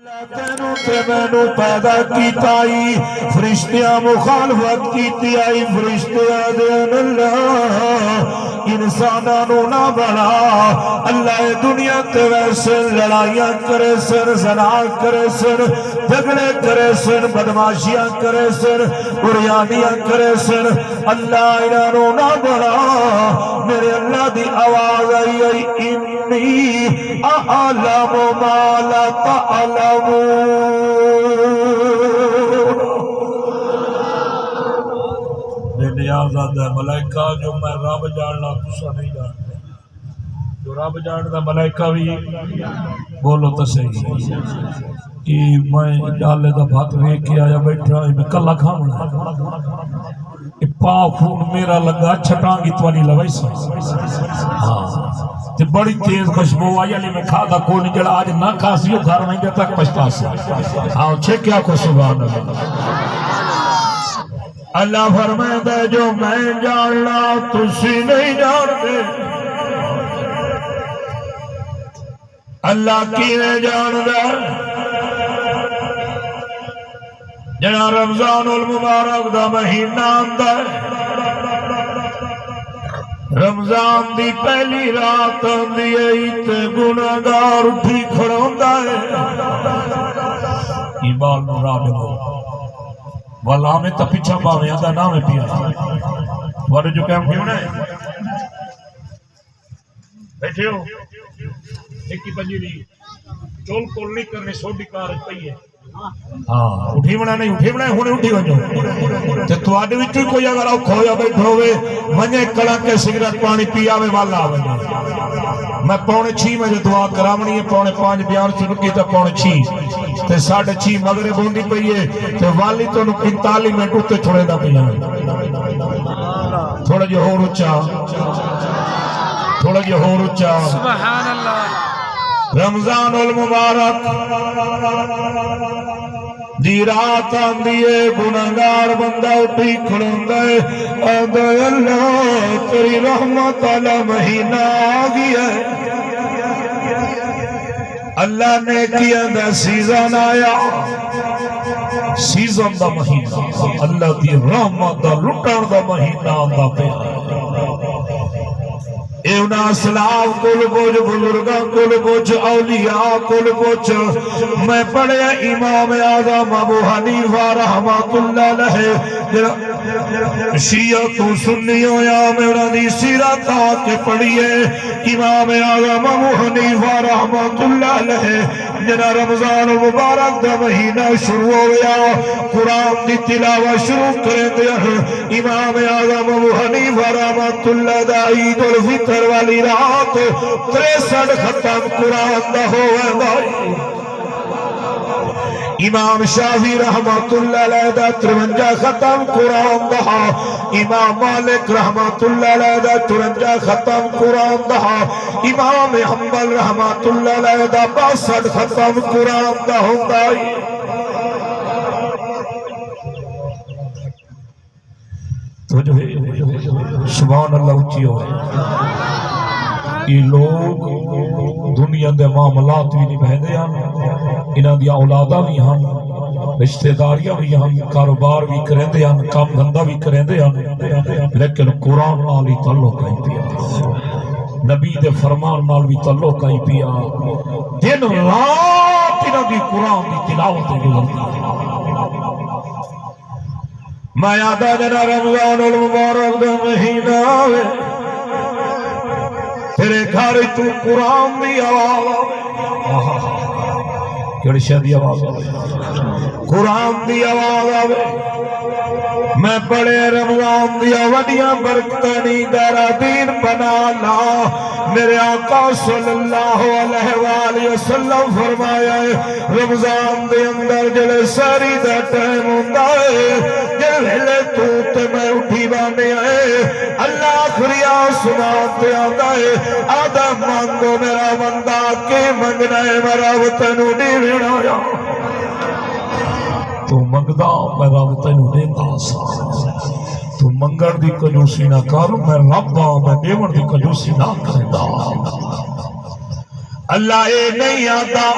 تینوں تے مینوں پیدا کیتا آئی فرشتیاں مخالفت کیتی آئی فرشتیاں دین اللہ انسانانوں نہ بنا اللہ دنیا تے ویسے لڑائیاں کرے سن زنا کرے سن جھگڑے کرے سن بدماشیاں کرے سن اڑیانیاں کرے سن اللہ انہوں نہ بنا میرے اللہ دی آواز آئی انی اعلم ما لا تعلمون بے نیازات ہے ملائکہ جو میں رب جاننا تسا نہیں جانتے جو رب جانتا ملائکہ بھی بولو تو صحیح کہ میں ڈالے دا بھات ویک کے آیا بیٹھا میں کلا کھاؤں پا خون میرا لگا چھٹانگی توانی لوائی سا تے بڑی تیز خوشبو آئی علی میں کھا دا کون جڑا آج نہ کھاسیو گھر میں گیا تک پشتا سے آؤ چھے کیا کو سبحان اللہ فرمائے دے جو میں جاننا تسی نہیں جانتے اللہ کی نے جان دے جنا رمضان المبارک دا مہینہ آندا ہے رمضان دی پہلی رات آندی ہے تے گناہگار اٹھی کھڑوندا ہے ایمان نو راہ ملو والا میں تا پیچھا باویں آندا نام پیا تھوڑے جو کام کیوں نہ بیٹھے ہو ایک ہی پنجیری چول کول نہیں کرنے سوڈی کار پئی ہے ہاں اٹھی بنا نہیں اٹھی بنا ہونے اٹھی ونجو تے تواڈے وچ کوئی اگر اوکھا ہویا بیٹھا ہوئے ونجے کڑا کے سگریٹ پانی پی آوے والا آوے میں 6:45 بجے دعا کرامنی ہے 4:45 بیان شروع کی تے 6:45 تے 6:30 مغرب ہوندی پئی ہے تے والی تو 45 منٹ اتے چھوڑے دا پیا تھوڑا جو ہور اونچا تھوڑا جو ہور اونچا سبحان اللہ رمضان المبارک دی رات آندیے گناہگار بندہ اٹھی کھڑوندا ہے آندا اللہ تیری رحمت والا مہینہ آ گیا ہے اللہ نے کیا دا سیزن آیا سیزن دا مہینہ اللہ دی رحمت دا لٹن دا مہینہ آندا پیا ایونا اسلام کل بوجھ بزرگاں کل بوجھ اولیاء کل بوجھ میں پڑھیا امام اعظم ابو حنیفہ رحمت اللہ علیہ شیعہ تو سنیوں یا میں انہوں نے سیرت آکے پڑھئے امام اعظم ابو حنیفہ رحمت اللہ علیہ جنا رمضان مبارک دا مہینہ شروع ہو گیا قرآن دی تلاوہ شروع کریں دیا امام اعظم ابو حنیفہ رحمت اللہ دا عید الفطر والی رات 63 ختم قرآن دا ہوئے بھائی امام شافعی رحمت اللہ علیہ دا 53 ختم قرآن دا امام مالک رحمت اللہ علیہ دا 53 ختم قرآن دا امام حنبل رحمت اللہ علیہ دا 62 ختم قرآن دا ہوتا ہے تو جو ہے سبحان اللہ اچھی ہوئے یہ لوگ دنیا دے معاملات بھی نہیں بہنے ہیں انہاں دیا اولادہ بھی ہیں رشتہ داریاں بھی ہیں کاروبار بھی کریں دے ہیں کام دھندہ بھی کریں دے ہیں لیکن قرآن نال ہی تعلق ہی پیا نبی دے فرمان نال بھی تعلق ہی پیا دن رات انہاں دی قرآن دی تلاوت گزرتی میں یادہ جنا رمضان المبارک دا مہینہ آوے تیرے گھر تو قرآن دی آواز کیڑی شادی آواز آوے قرآن دی آواز آوے میں پڑھے رمضان دیا وڈیاں برکتنی دارا دین بنا لا میرے آقا صلی اللہ علیہ وآلہ وسلم فرمایا ہے رمضان دے اندر جلے ساری دا ٹائم ہوندہ ہے جلے تو تے میں اٹھی بانے آئے اللہ آخریا سناتے آتا ہے آدم مانگو میرا بندہ کے منگنا ہے میرا وطنو دیونا یا تو منگدا میرا وطنو دینا سا تو منگر دی کنجوسی نہ کر میں ربا میں دیون دی کنجوسی نہ کردا اللہ اے نہیں آتا